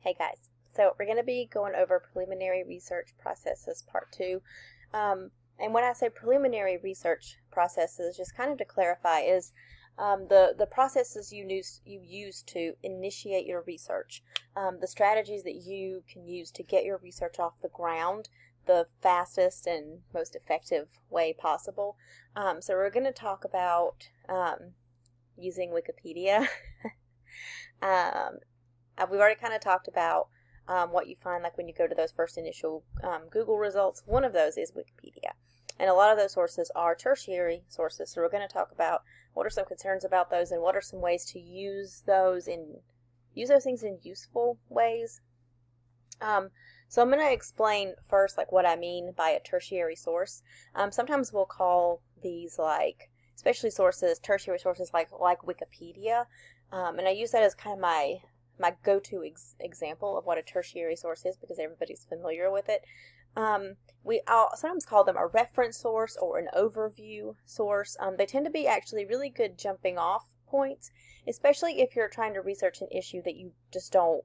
Hey guys, so we're going to be going over preliminary research processes part two. And when I say preliminary research processes, just kind of to clarify, is the processes you use to initiate your research, the strategies that you can use to get your research off the ground the fastest and most effective way possible. So we're going to talk about using Wikipedia. um, we've already kind of talked about what you find like when you go to those first initial Google results. One of those is Wikipedia. And a lot of those sources are tertiary sources. So we're going to talk about what are some concerns about those and what are some ways to use those things in useful ways. So I'm going to explain first like what I mean by a tertiary source. Sometimes we'll call these especially tertiary sources like Wikipedia. And I use that as kind of my go-to example of what a tertiary source is because everybody's familiar with it. I'll sometimes call them a reference source or an overview source. They tend to be actually really good jumping off points, especially if you're trying to research an issue that you just don't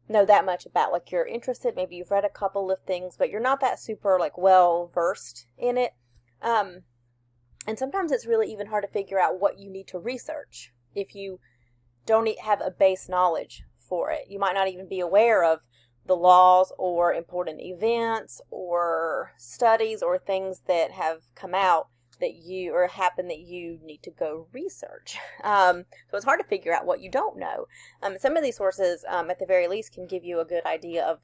know that much about. Like you're interested, maybe you've read a couple of things, but you're not that super well versed in it. And sometimes it's really even hard to figure out what you need to research if you don't have a base knowledge for it. You might not even be aware of the laws or important events or studies or things that have come out or happen that you need to go research. So it's hard to figure out what you don't know. Some of these sources, at the very least, can give you a good idea of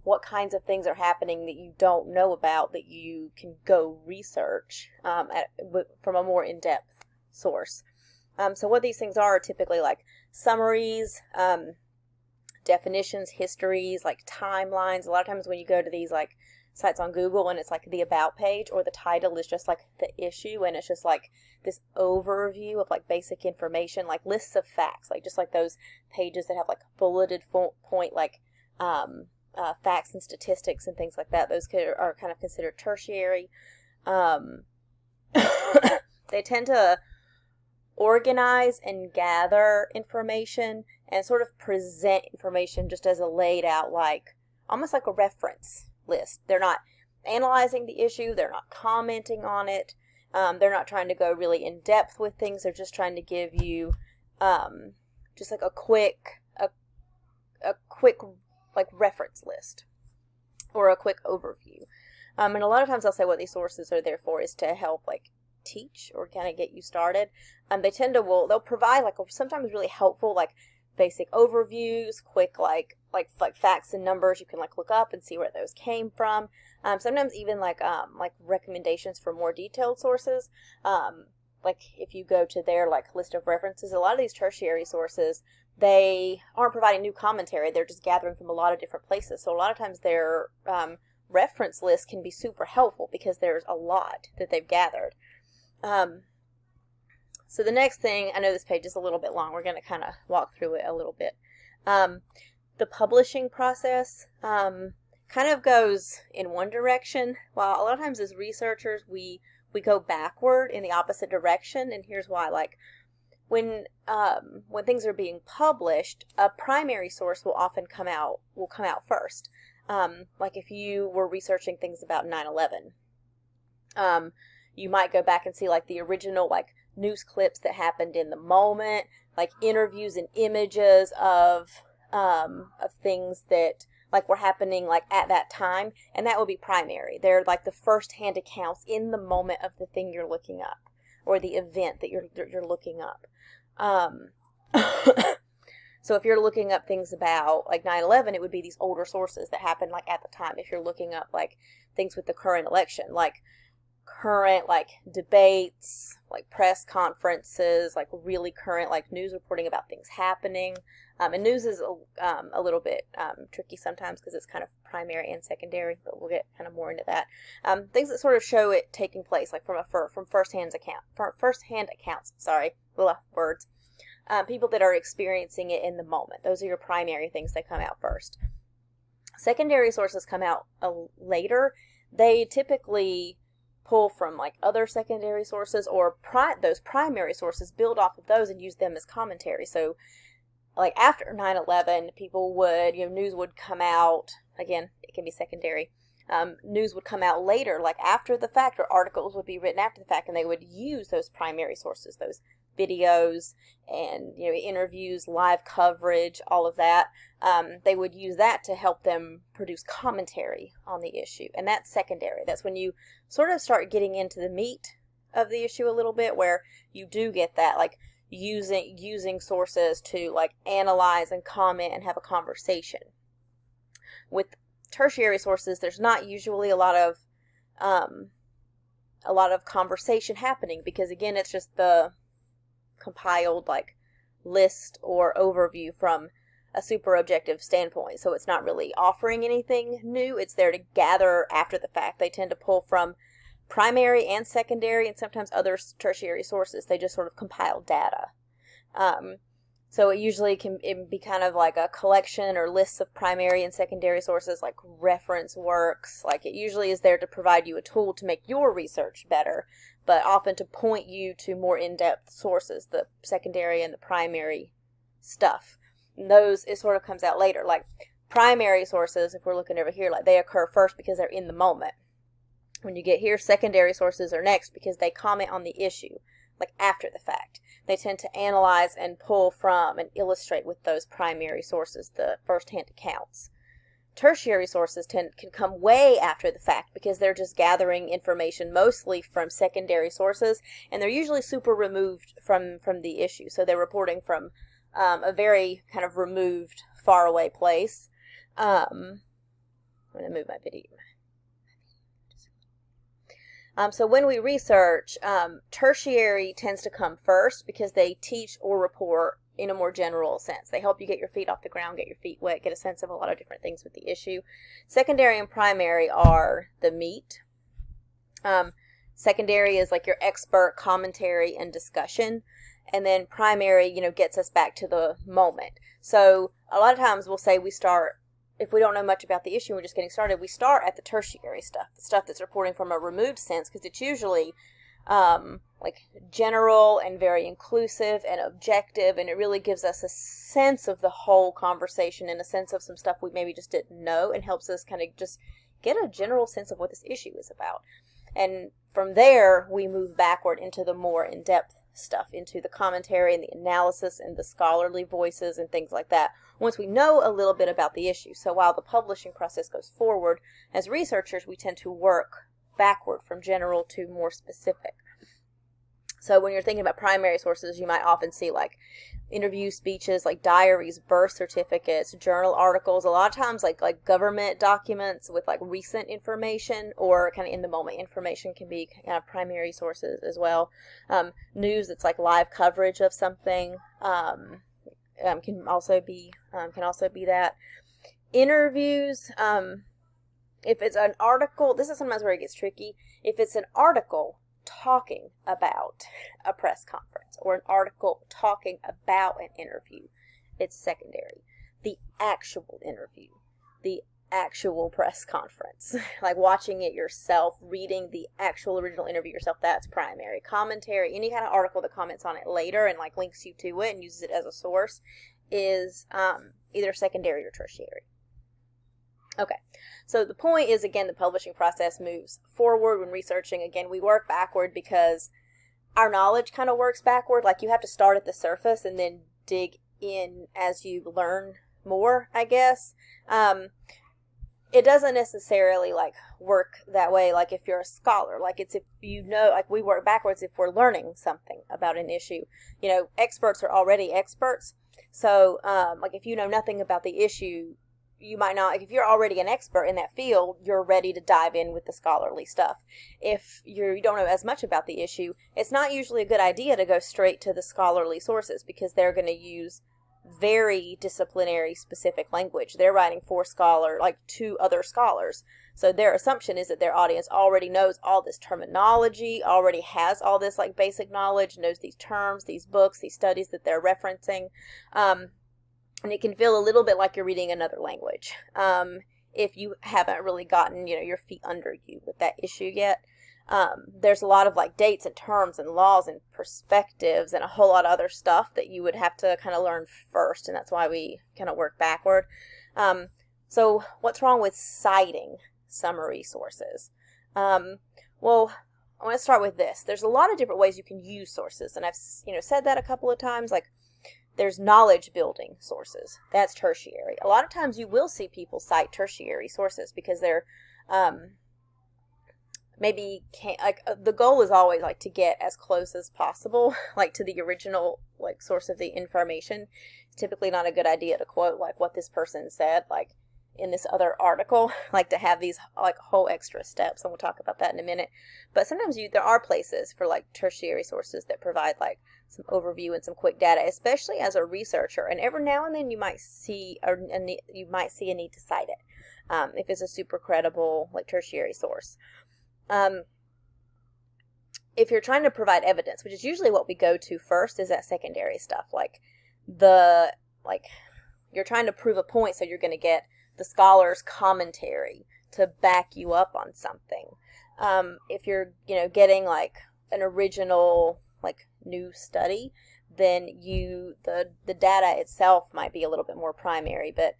what kinds of things are happening that you don't know about that you can go research from a more in-depth source. So what these things are typically like summaries, definitions, histories, like timelines. A lot of times when you go to these sites on Google and it's like the about page or the title is just like the issue and it's just like this overview of like basic information, like lists of facts, like just like those pages that have like bulleted point facts and statistics and things like that. Those are kind of considered tertiary. They tend to organize and gather information and sort of present information just as a laid out, almost like a reference list. They're not analyzing the issue. They're not commenting on it. They're not trying to go really in depth with things. They're just trying to give you just like a quick reference list or a quick overview. And a lot of times I'll say what these sources are there for is to help teach or kind of get you started. They tend to they'll provide sometimes really helpful basic overviews, quick facts and numbers you can look up and see where those came from. Sometimes even recommendations for more detailed sources. If you go to their list of references, a lot of these tertiary sources, they aren't providing new commentary. They're just gathering from a lot of different places. So a lot of times their reference list can be super helpful because there's a lot that they've gathered. So the next thing, I know this page is a little bit long. We're going to kind of walk through it a little bit. The publishing process kind of goes in one direction, while a lot of times as researchers we go backward in the opposite direction. And here's why. When things are being published, a primary source will often come out first. If you were researching things about 9/11, you might go back and see the original news clips that happened in the moment, interviews and images of things that were happening at that time, and that would be primary. They're the first-hand accounts in the moment of the thing you're looking up or the event that you're looking up. So if you're looking up things about 9/11, it would be these older sources that happened at the time. If you're looking up things with the current election, current debates, press conferences, really current news reporting about things happening. And news is a little bit tricky sometimes because it's kind of primary and secondary, but we'll get kind of more into that. Things that sort of show it taking place, from first-hand accounts. Sorry, words. People that are experiencing it in the moment. Those are your primary things that come out first. Secondary sources come out later. They typically pull from other secondary sources or those primary sources, build off of those and use them as commentary. So like after 9/11, people would, news would come out, again, it can be secondary, news would come out later, like after the fact, or articles would be written after the fact, and they would use those primary sources, those videos and interviews, live coverage, all of that. They would use that to help them produce commentary on the issue, and that's secondary. That's when you sort of start getting into the meat of the issue a little bit, where you do get that, like using sources to like analyze and comment and have a conversation. With tertiary sources, there's not usually a lot of conversation happening, because again, it's just the compiled like list or overview from a super objective standpoint. So it's not really offering anything new. It's there to gather after the fact. They tend to pull from primary and secondary and sometimes other tertiary sources. They just sort of compile data. So it usually can be kind of like a collection or lists of primary and secondary sources, like reference works. Like it usually is there to provide you a tool to make your research better, but often to point you to more in-depth sources, the secondary and the primary stuff. And those, it sort of comes out later. Like primary sources, if we're looking over here, like they occur first because they're in the moment. When you get here, secondary sources are next because they comment on the issue, like after the fact. They tend to analyze and pull from and illustrate with those primary sources, the first-hand accounts. Tertiary sources can come way after the fact because they're just gathering information mostly from secondary sources, and they're usually super removed from the issue. So they're reporting from a very kind of removed, faraway place. I'm going to move my video. So when we research, tertiary tends to come first because they teach or report in a more general sense. They help you get your feet off the ground, get your feet wet, get a sense of a lot of different things with the issue. Secondary and primary are the meat. Secondary is like your expert commentary and discussion. And then primary, gets us back to the moment. So a lot of times we'll say we start, if we don't know much about the issue, we're just getting started, we start at the tertiary stuff, the stuff that's reporting from a removed sense, because it's usually like general and very inclusive and objective, and it really gives us a sense of the whole conversation and a sense of some stuff we maybe just didn't know, and helps us kind of just get a general sense of what this issue is about. And from there, we move backward into the more in-depth stuff, into the commentary and the analysis and the scholarly voices and things like that, once we know a little bit about the issue. So while the publishing process goes forward, as researchers, we tend to work backward from general to more specific. So when you're thinking about primary sources, you might often see like interview speeches, like diaries, birth certificates, journal articles, a lot of times like government documents with like recent information or kind of in the moment information can be kind of primary sources as well. News that's like live coverage of something can also be that. Interviews, if it's an article, this is sometimes where it gets tricky. If it's an article talking about a press conference or an article talking about an interview, it's secondary. The actual interview, the actual press conference, like watching it yourself, reading the actual original interview yourself, that's primary. Commentary, any kind of article that comments on it later and like links you to it and uses it as a source, is either secondary or tertiary. Okay, so the point is, again, the publishing process moves forward when researching. Again, we work backward because our knowledge kind of works backward. Like you have to start at the surface and then dig in as you learn more, I guess. It doesn't necessarily like work that way. Like if you're a scholar, like it's if you know, like we work backwards if we're learning something about an issue. Experts are already experts. So like if you know nothing about the issue, you might not, like if you're already an expert in that field, you're ready to dive in with the scholarly stuff. If you don't know as much about the issue, it's not usually a good idea to go straight to the scholarly sources because they're going to use very disciplinary specific language. They're writing for to other scholars. So their assumption is that their audience already knows all this terminology, already has all this like basic knowledge, knows these terms, these books, these studies that they're referencing. And it can feel a little bit like you're reading another language if you haven't really gotten your feet under you with that issue yet. there's a lot of like dates and terms and laws and perspectives and a whole lot of other stuff that you would have to kind of learn first, and that's why we kind of work backward. So what's wrong with citing summary sources? Well, I want to start with this. There's a lot of different ways you can use sources, and I've said that a couple of times. Like, there's knowledge building sources. That's tertiary. A lot of times you will see people cite tertiary sources because they're maybe can't, like, the goal is always like to get as close as possible like to the original like source of the information. It's typically not a good idea to quote like what this person said like in this other article, like to have these like whole extra steps, and we'll talk about that in a minute. But sometimes there are places for like tertiary sources that provide like some overview and some quick data, especially as a researcher, and every now and then you might see a need to cite it if it's a super credible like tertiary source. If you're trying to provide evidence, which is usually what we go to first, is that secondary stuff, like you're trying to prove a point, so you're going to get the scholar's commentary to back you up on something. If you're, getting like an original, like new study, then the data itself might be a little bit more primary, but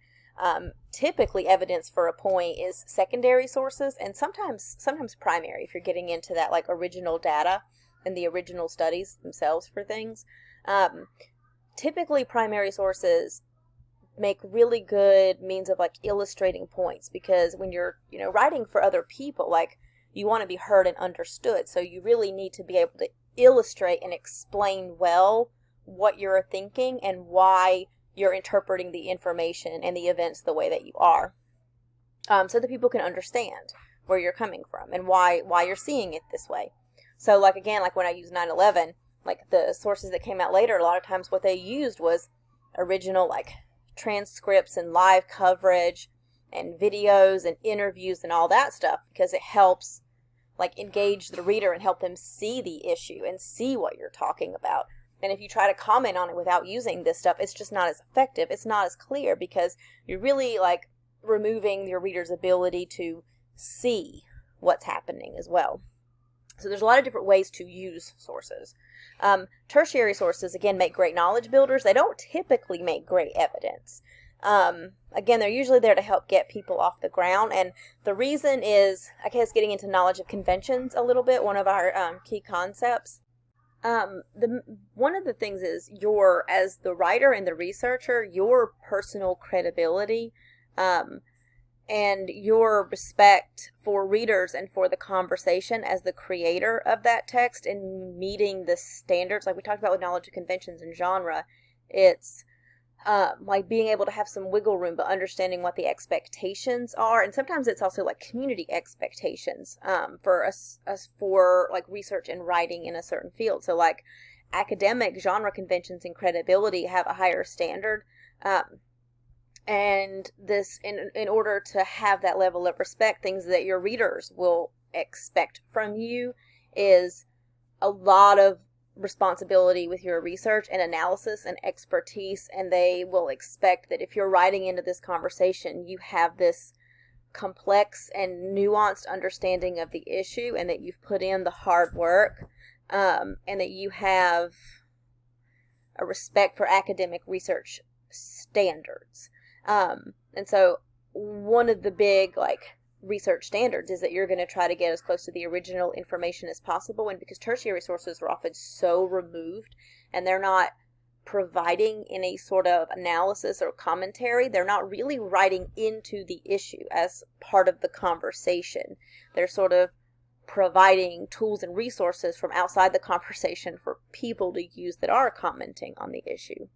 typically evidence for a point is secondary sources and sometimes primary if you're getting into that like original data and the original studies themselves for things. Typically primary sources make really good means of like illustrating points, because when you're writing for other people, like, you want to be heard and understood, so you really need to be able to illustrate and explain well what you're thinking and why you're interpreting the information and the events the way that you are, so that people can understand where you're coming from and why you're seeing it this way. So like, again, like when I use 9/11, like the sources that came out later, a lot of times what they used was original like transcripts and live coverage and videos and interviews and all that stuff, because it helps like engage the reader and help them see the issue and see what you're talking about. And if you try to comment on it without using this stuff, it's just not as effective. It's not as clear, because you're really like removing your reader's ability to see what's happening as well. So there's a lot of different ways to use sources. Tertiary sources, again, make great knowledge builders. They don't typically make great evidence. Again, they're usually there to help get people off the ground. And the reason is, I guess, getting into knowledge of conventions a little bit, one of our key concepts. One of the things is as the writer and the researcher, your personal credibility, and your respect for readers and for the conversation as the creator of that text and meeting the standards, like we talked about with knowledge of conventions and genre. It's like being able to have some wiggle room, but understanding what the expectations are. And sometimes it's also like community expectations for us for like research and writing in a certain field. So like academic genre conventions and credibility have a higher standard. And this, in order to have that level of respect, things that your readers will expect from you is a lot of responsibility with your research and analysis and expertise, and they will expect that if you're writing into this conversation, you have this complex and nuanced understanding of the issue, and that you've put in the hard work, and that you have a respect for academic research standards. And so one of the big like research standards is that you're going to try to get as close to the original information as possible. And because tertiary sources are often so removed and they're not providing any sort of analysis or commentary, they're not really writing into the issue as part of the conversation. They're sort of providing tools and resources from outside the conversation for people to use that are commenting on the issue.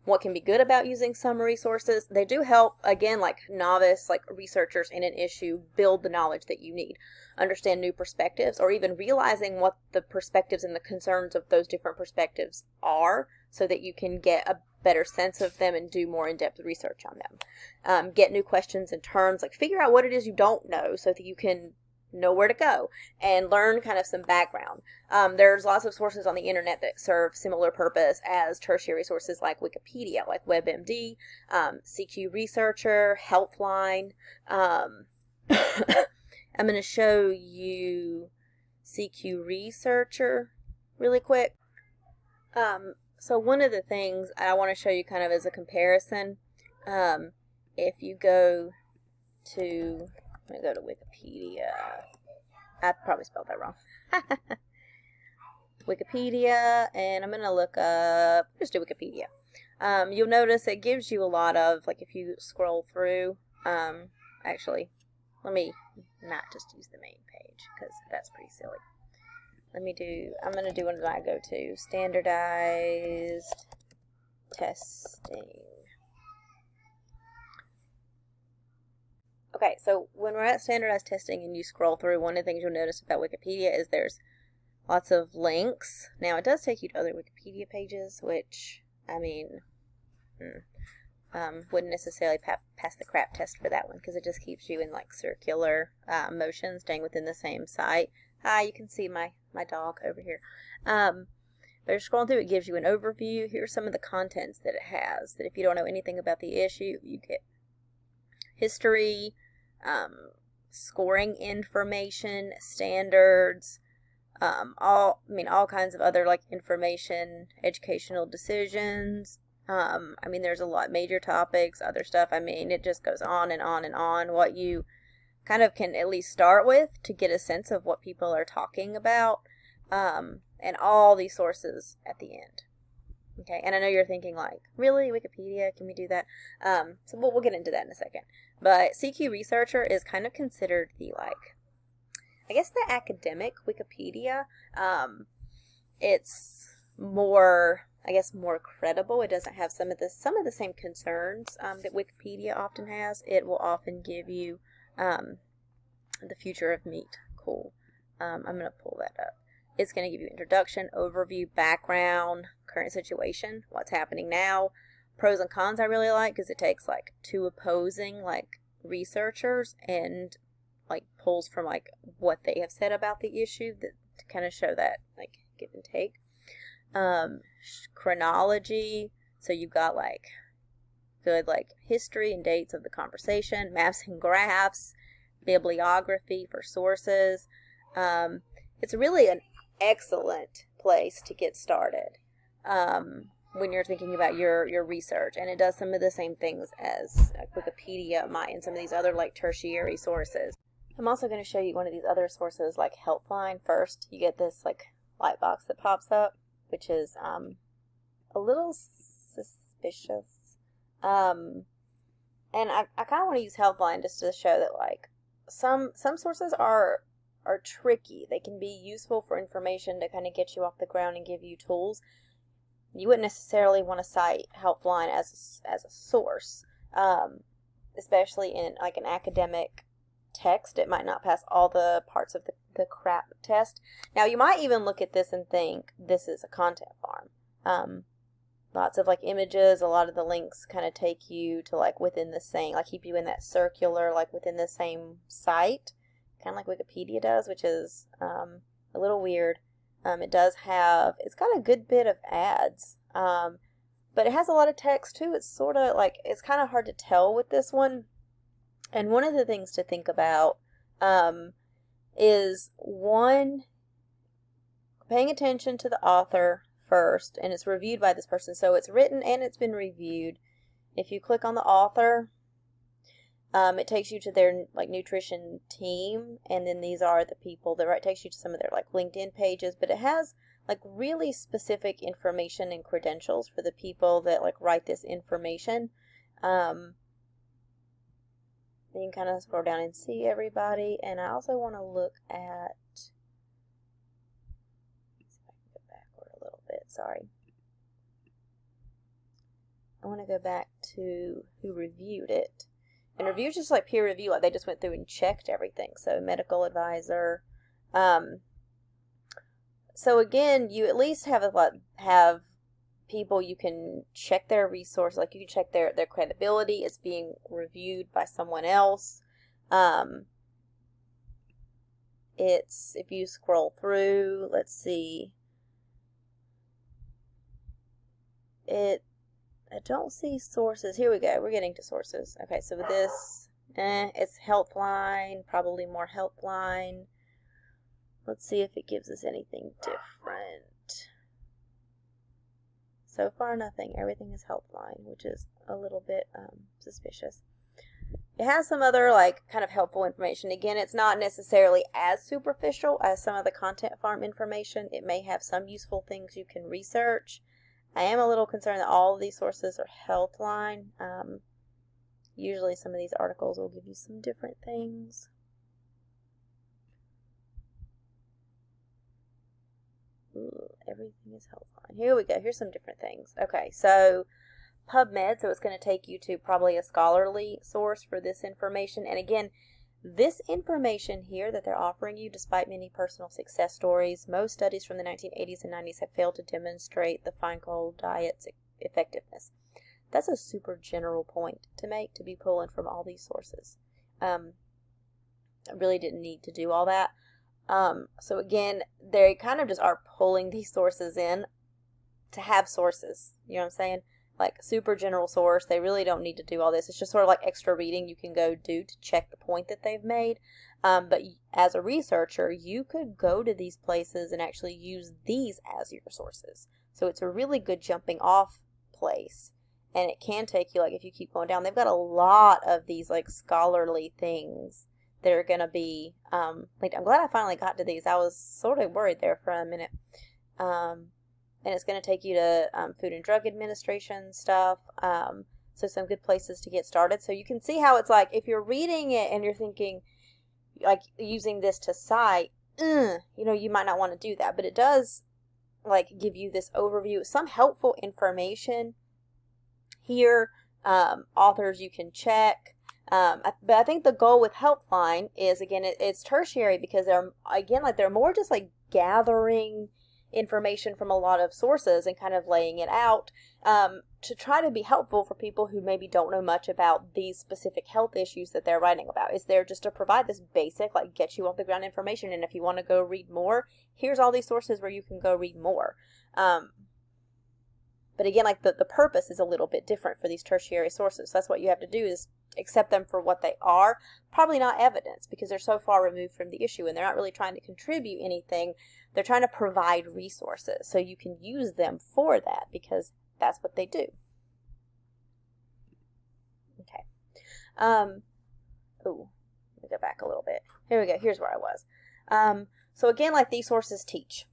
What can be good about using summary sources? They do help, again, like novice, like researchers in an issue, build the knowledge that you need, understand new perspectives, or even realizing what the perspectives and the concerns of those different perspectives are, so that you can get a better sense of them and do more in-depth research on them. Get new questions and terms, like figure out what it is you don't know so that you can know where to go and learn kind of some background. There's lots of sources on the internet that serve similar purpose as tertiary sources, like Wikipedia, like WebMD, CQ Researcher, Helpline, I'm going to show you CQ Researcher really quick. So one of the things I want to show you kind of as a comparison, if you go to, I'm going to go to Wikipedia. I probably spelled that wrong. Wikipedia, and I'm going to look up, just do Wikipedia. You'll notice it gives you a lot of, like if you scroll through, actually, let me not just use the main page, because that's pretty silly. I'm going to do one that I go to, standardized testing. Okay, so when we're at standardized testing and you scroll through, one of the things you'll notice about Wikipedia is there's lots of links. Now, it does take you to other Wikipedia pages, which, I mean, wouldn't necessarily pass the crap test for that one, because it just keeps you in, like, circular motion, staying within the same site. Hi, you can see my dog over here. But scrolling through, it gives you an overview. Here's some of the contents that it has, that if you don't know anything about the issue, you get history, scoring information, standards, all kinds of other, like, information, educational decisions. There's a lot, major topics, other stuff. It just goes on and on and on. What you kind of can at least start with to get a sense of what people are talking about, and all these sources at the end. Okay, and I know you're thinking, like, really, Wikipedia, can we do that? So we'll get into that in a second. But CQ Researcher is kind of considered the, like, I guess the academic Wikipedia. It's more, I guess, more credible. It doesn't have some of the same concerns that Wikipedia often has. It will often give you the future of meat. Cool. I'm going to pull that up. It's going to give you introduction, overview, background, current situation, what's happening now, pros and cons. I really like, because it takes, like, two opposing, like, researchers and, like, pulls from, like, what they have said about the issue to kind of show that, like, give and take. Chronology, so you've got, like, good, like, history and dates of the conversation, maps and graphs, bibliography for sources. It's really an excellent place to get started when you're thinking about your research, and it does some of the same things as Wikipedia might and some of these other, like, tertiary sources. I'm also going to show you one of these other sources, like Helpline. First, you get this, like, light box that pops up, which is a little suspicious. And I kind of want to use Helpline just to show that, like, some sources are tricky. They can be useful for information to kind of get you off the ground and give you tools. You wouldn't necessarily want to cite Helpline as a source, especially in, like, an academic text. It might not pass all the parts of the crap test. Now, you might even look at this and think this is a content farm. Lots of, like, images. A lot of the links kind of take you to, like, within the same, like, keep you in that circular, like, within the same site, kind of like Wikipedia does, which is a little weird. It's got a good bit of ads, but it has a lot of text too. It's sort of like, it's kind of hard to tell with this one. And one of the things to think about is, one, paying attention to the author first, and it's reviewed by this person, so it's written and it's been reviewed. If you click on the author, it takes you to their, like, nutrition team, and then these are the people that takes you to some of their, like, LinkedIn pages, but it has, like, really specific information and credentials for the people that, like, write this information. Then you can kind of scroll down and see everybody, and I also want to look at, let's see if I can go backward a little bit, sorry. I want to go back to who reviewed it. And reviews just like peer review, like they just went through and checked everything. So medical advisor. So again, you at least have people you can check their resource, like you can check their credibility. It's being reviewed by someone else. It's, if you scroll through, let's see. I don't see sources. Here we go. We're getting to sources. Okay, so with this, It's Healthline, probably more Helpline. Let's see if it gives us anything different. So far, nothing. Everything is Helpline, which is a little bit suspicious. It has some other, like, kind of helpful information. Again, it's not necessarily as superficial as some of the Content Farm information. It may have some useful things you can research. I am a little concerned that all of these sources are Healthline. Usually some of these articles will give you some different things. Ooh, everything is Healthline. Here we go. Here's some different things. Okay, so PubMed, so it's going to take you to probably a scholarly source for this information. And again, this information here that they're offering you, despite many personal success stories, most studies from the 1980s and 90s have failed to demonstrate the Feingold diet's effectiveness. That's a super general point to make, to be pulling from all these sources. I really didn't need to do all that. So again, they kind of just are pulling these sources in to have sources. You know what I'm saying? Like super general source. They really don't need to do all this. It's just sort of like extra reading you can go do to check the point that they've made. But as a researcher, you could go to these places and actually use these as your sources. So it's a really good jumping off place. And it can take you, like, if you keep going down, they've got a lot of these, like, scholarly things that are going to be, like, I'm glad I finally got to these. I was sort of worried there for a minute. And it's going to take you to Food and Drug Administration stuff. So some good places to get started. So you can see how it's like, if you're reading it and you're thinking, like, using this to cite, you know, you might not want to do that. But it does, like, give you this overview, some helpful information here, authors you can check. But I think the goal with Helpline is, again, it's tertiary because they're more just like gathering information from a lot of sources and kind of laying it out to try to be helpful for people who maybe don't know much about these specific health issues that they're writing about. It's there just to provide this basic, like, get you off the ground information. And if you want to go read more, here's all these sources where you can go read more. But again, like, the purpose is a little bit different for these tertiary sources. So that's what you have to do, is accept them for what they are. Probably not evidence, because they're so far removed from the issue and they're not really trying to contribute anything. They're trying to provide resources. So you can use them for that because that's what they do. Okay. Let me go back a little bit. Here we go. Here's where I was. So again, like, these sources teach.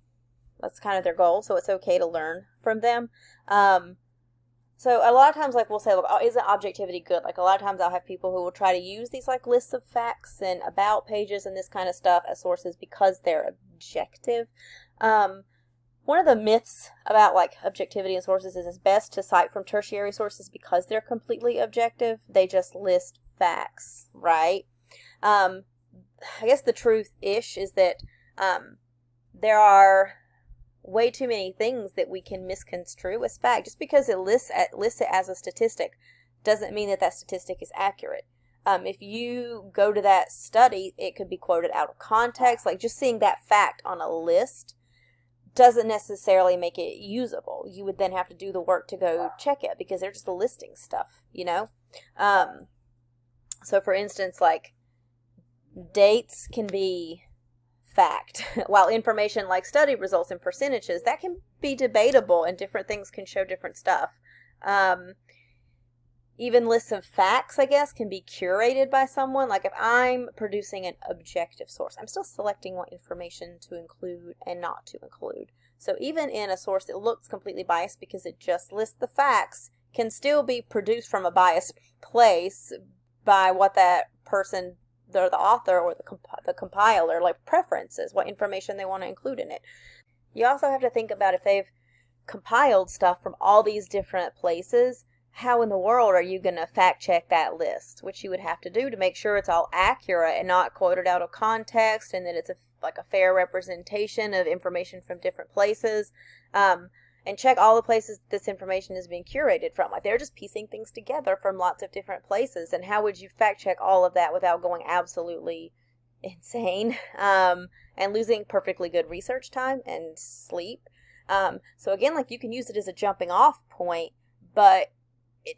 That's kind of their goal, so it's okay to learn from them. So a lot of times, like, we'll say, look, isn't objectivity good? Like, a lot of times I'll have people who will try to use these, like, lists of facts and about pages and this kind of stuff as sources because they're objective. One of the myths about, like, objectivity and sources is it's best to cite from tertiary sources because they're completely objective. They just list facts, right? I guess the truth-ish is that there are way too many things that we can misconstrue as fact. Just because it lists it as a statistic doesn't mean that statistic is accurate. If you go to that study, it could be quoted out of context. Like, just seeing that fact on a list doesn't necessarily make it usable. You would then have to do the work to go check it because they're just listing stuff, you know? So for instance, like, dates can be fact, while information like study results and percentages, that can be debatable and different things can show different stuff. Even lists of facts, I guess, can be curated by someone. Like, if I'm producing an objective source, I'm still selecting what information to include and not to include. So even in a source that looks completely biased because it just lists the facts, can still be produced from a biased place by what that person, the author or the compiler, like, preferences, what information they want to include in it. You also have to think about, if they've compiled stuff from all these different places, how in the world are you going to fact check that list? Which you would have to do to make sure it's all accurate and not quoted out of context, and that it's a fair representation of information from different places. And check all the places this information is being curated from. Like, they're just piecing things together from lots of different places. And how would you fact check all of that without going absolutely insane and losing perfectly good research time and sleep? So again, like, you can use it as a jumping off point, but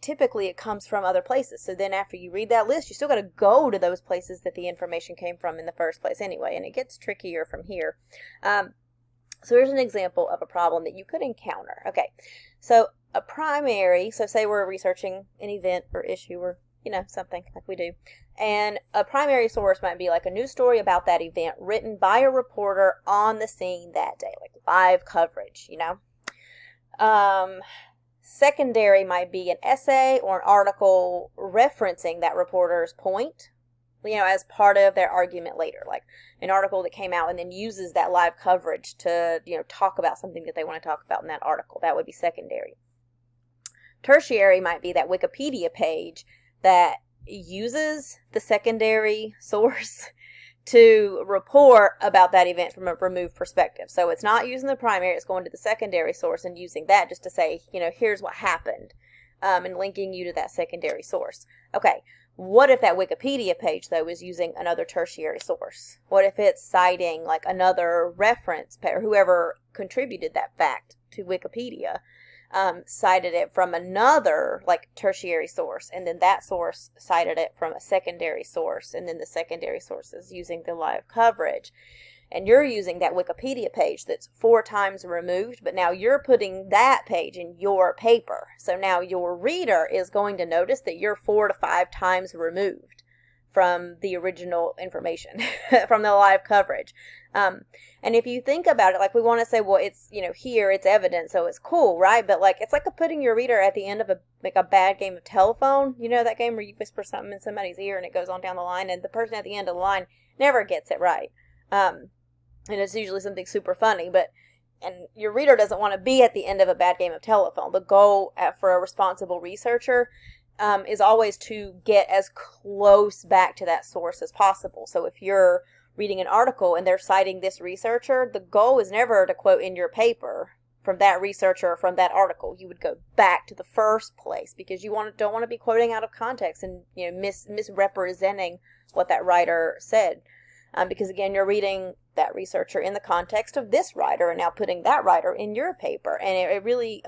typically it comes from other places. So then after you read that list, you still got to go to those places that the information came from in the first place anyway, and it gets trickier from here. So here's an example of a problem that you could encounter. Okay, so a primary, so say we're researching an event or issue or, something like we do, and a primary source might be like a news story about that event written by a reporter on the scene that day, like live coverage, Secondary might be an essay or an article referencing that reporter's point, as part of their argument later, like an article that came out and then uses that live coverage to, talk about something that they want to talk about in that article. That would be secondary. Tertiary might be that Wikipedia page that uses the secondary source to report about that event from a removed perspective. So it's not using the primary, it's going to the secondary source and using that just to say, here's what happened, and linking you to that secondary source. Okay, what if that Wikipedia page, though, is using another tertiary source? What if it's citing, like, another reference, or whoever contributed that fact to Wikipedia, cited it from another, like, tertiary source, and then that source cited it from a secondary source, and then the secondary source is using the live coverage. And you're using that Wikipedia page that's 4 times removed, but now you're putting that page in your paper. So now your reader is going to notice that you're 4 to 5 times removed from the original information, from the live coverage. And if you think about it, like, we want to say, well, it's, here, it's evidence, so it's cool, right? But, like, it's like putting your reader at the end of a bad game of telephone. That game where you whisper something in somebody's ear and it goes on down the line, and the person at the end of the line never gets it right. And it's usually something super funny, and your reader doesn't want to be at the end of a bad game of telephone. The goal for a responsible researcher is always to get as close back to that source as possible. So if you're reading an article and they're citing this researcher, the goal is never to quote in your paper from that researcher or from that article. You would go back to the first place because you don't want to be quoting out of context and misrepresenting what that writer said. Because again, you're reading that researcher in the context of this writer and now putting that writer in your paper. And it really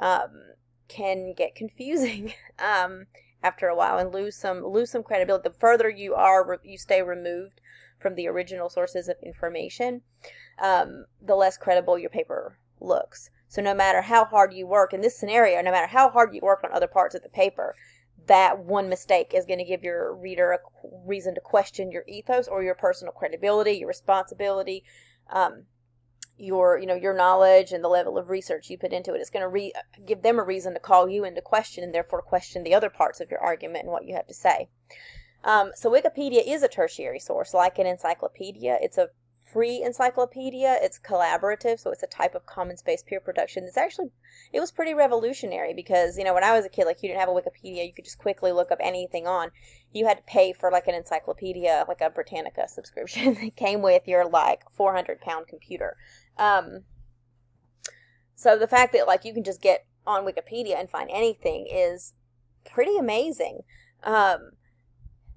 can get confusing after a while and lose some credibility. The further you stay removed from the original sources of information, the less credible your paper looks. So no matter how hard you work in this scenario, no matter how hard you work on other parts of the paper, that one mistake is going to give your reader a reason to question your ethos or your personal credibility, your responsibility, your knowledge and the level of research you put into it. It's going to give them a reason to call you into question and therefore question the other parts of your argument and what you have to say. So Wikipedia is a tertiary source, like an encyclopedia. It's a free encyclopedia. It's collaborative, so it's a type of commons based peer production. It was pretty revolutionary because, when I was a kid, like, you didn't have a Wikipedia, you could just quickly look up anything on. You had to pay for, like, an encyclopedia, like a Britannica subscription that came with your, like, 400-pound computer. So the fact that, like, you can just get on Wikipedia and find anything is pretty amazing.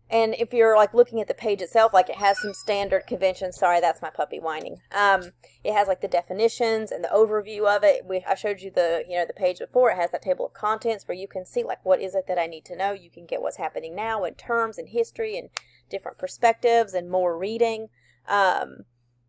And if you're, like, looking at the page itself, like, it has some standard conventions. Sorry, that's my puppy whining. It has, like, the definitions and the overview of it. I showed you the page before. It has that table of contents where you can see, like, what is it that I need to know. You can get what's happening now in terms and history and different perspectives and more reading.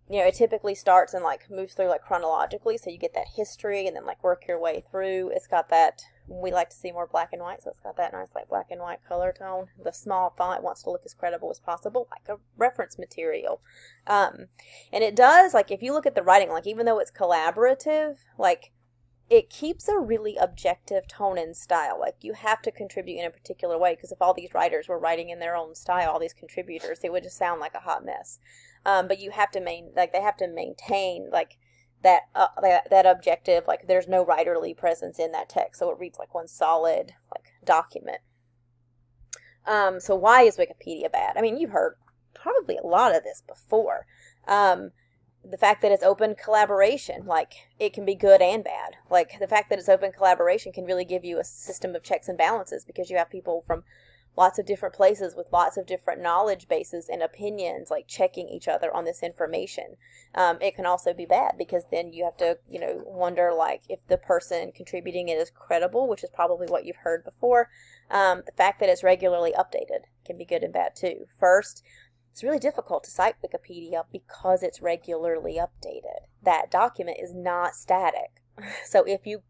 It typically starts and, like, moves through, like, chronologically. So you get that history and then, like, work your way through. It's got that... We like to see more black and white, so it's got that nice, like, black and white color tone. The small font wants to look as credible as possible, like a reference material. And it does, like, if you look at the writing, like, even though it's collaborative, like, it keeps a really objective tone and style. Like, you have to contribute in a particular way, because if all these writers were writing in their own style, all these contributors, it would just sound like a hot mess. But you have to they have to maintain, like, that objective, like, there's no writerly presence in that text, so it reads like one solid, like, document. So why is Wikipedia bad? I mean, you've heard probably a lot of this before. The fact that it's open collaboration, like, it can be good and bad. Like, the fact that it's open collaboration can really give you a system of checks and balances because you have people from lots of different places with lots of different knowledge bases and opinions, like checking each other on this information. It can also be bad because then you have to, wonder like if the person contributing it is credible, which is probably what you've heard before. The fact that it's regularly updated can be good and bad too. First, it's really difficult to cite Wikipedia because it's regularly updated. That document is not static. So if you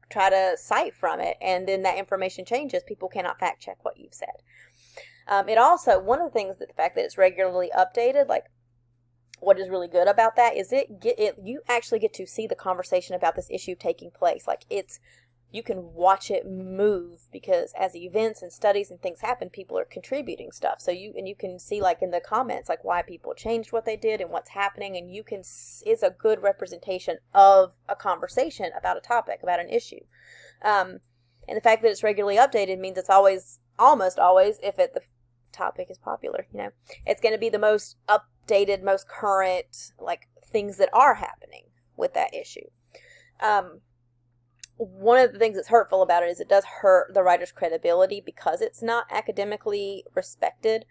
try to cite from it and then that information changes, people cannot fact check what you've said. It also, one of the things that the fact that it's regularly updated, like what is really good about that is you actually get to see the conversation about this issue taking place. Like you can watch it move because as events and studies and things happen, people are contributing stuff. So you can see like in the comments, like why people changed what they did and what's happening. And it's a good representation of a conversation about a topic, about an issue. And the fact that it's regularly updated means it's almost always, if the topic is popular, it's going to be the most updated, most current, like things that are happening with that issue. One of the things that's hurtful about it is it does hurt the writer's credibility because it's not academically respected,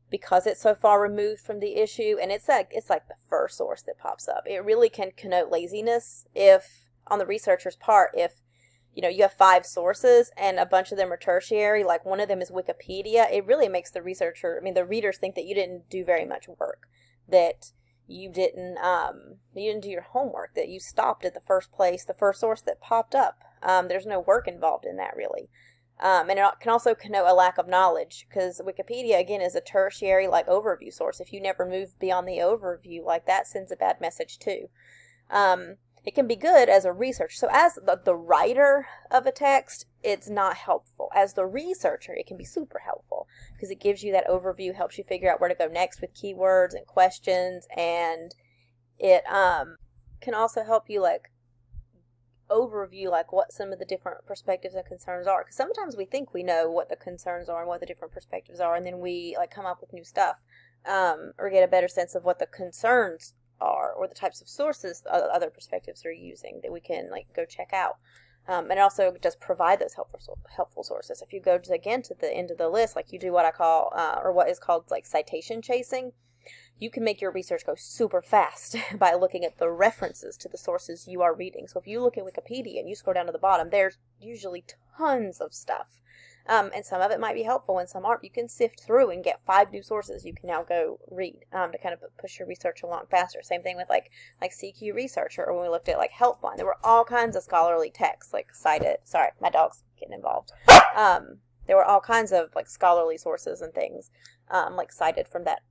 because it's so far removed from the issue, and it's like the first source that pops up. It really can connote laziness if, on the researcher's part, if you have 5 sources and a bunch of them are tertiary, like one of them is Wikipedia, it really makes the readers think that you didn't do very much work, that you didn't do your homework, that you stopped at the first source that popped up. There's no work involved in that, really. And it can also connote a lack of knowledge, because Wikipedia, again, is a tertiary, like, overview source. If you never move beyond the overview, like, that sends a bad message, too. It can be good as a researcher. So as the writer of a text, it's not helpful. As the researcher, it can be super helpful because it gives you that overview, helps you figure out where to go next with keywords and questions, and it can also help you like overview like what some of the different perspectives and concerns are. Because sometimes we think we know what the concerns are and what the different perspectives are, and then we like come up with new stuff, or get a better sense of what the concerns are, or the types of sources other perspectives are using that we can like go check out. And it also does provide those helpful sources. If you go again to the end of the list, like you do what I call, or what is called like citation chasing, you can make your research go super fast by looking at the references to the sources you are reading. So if you look at Wikipedia and you scroll down to the bottom, there's usually tons of stuff. And some of it might be helpful and some aren't. You can sift through and get 5 new sources you can now go read, to kind of push your research along faster. Same thing with like CQ Researcher, or when we looked at like Helpline. There were all kinds of scholarly texts like cited. Sorry, my dog's getting involved. There were all kinds of like scholarly sources and things like cited from that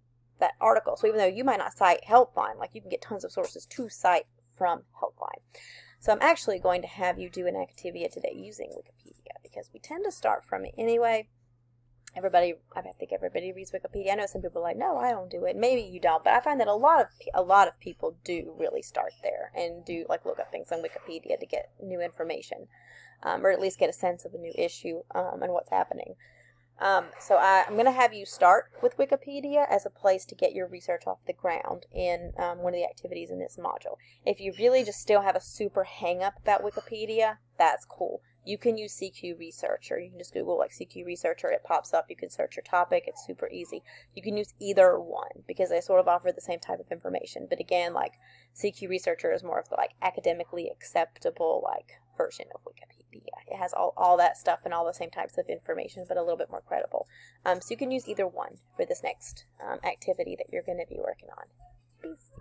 article. So even though you might not cite Helpline, like you can get tons of sources to cite from Helpline. So I'm actually going to have you do an activity today using Wikipedia because we tend to start from it anyway. I think everybody reads Wikipedia. I know some people are like, no, I don't do it. Maybe you don't, but I find that a lot of people do really start there and do like look up things on Wikipedia to get new information, or at least get a sense of a new issue and what's happening. So I'm going to have you start with Wikipedia as a place to get your research off the ground in one of the activities in this module. If you really just still have a super hang-up about Wikipedia, that's cool. You can use CQ Researcher. You can just Google like CQ Researcher. It pops up. You can search your topic. It's super easy. You can use either one because they sort of offer the same type of information. But again, like CQ Researcher is more of the like academically acceptable like version of Wikipedia. It has all that stuff and all the same types of information, but a little bit more credible. So you can use either one for this next activity that you're going to be working on. Peace.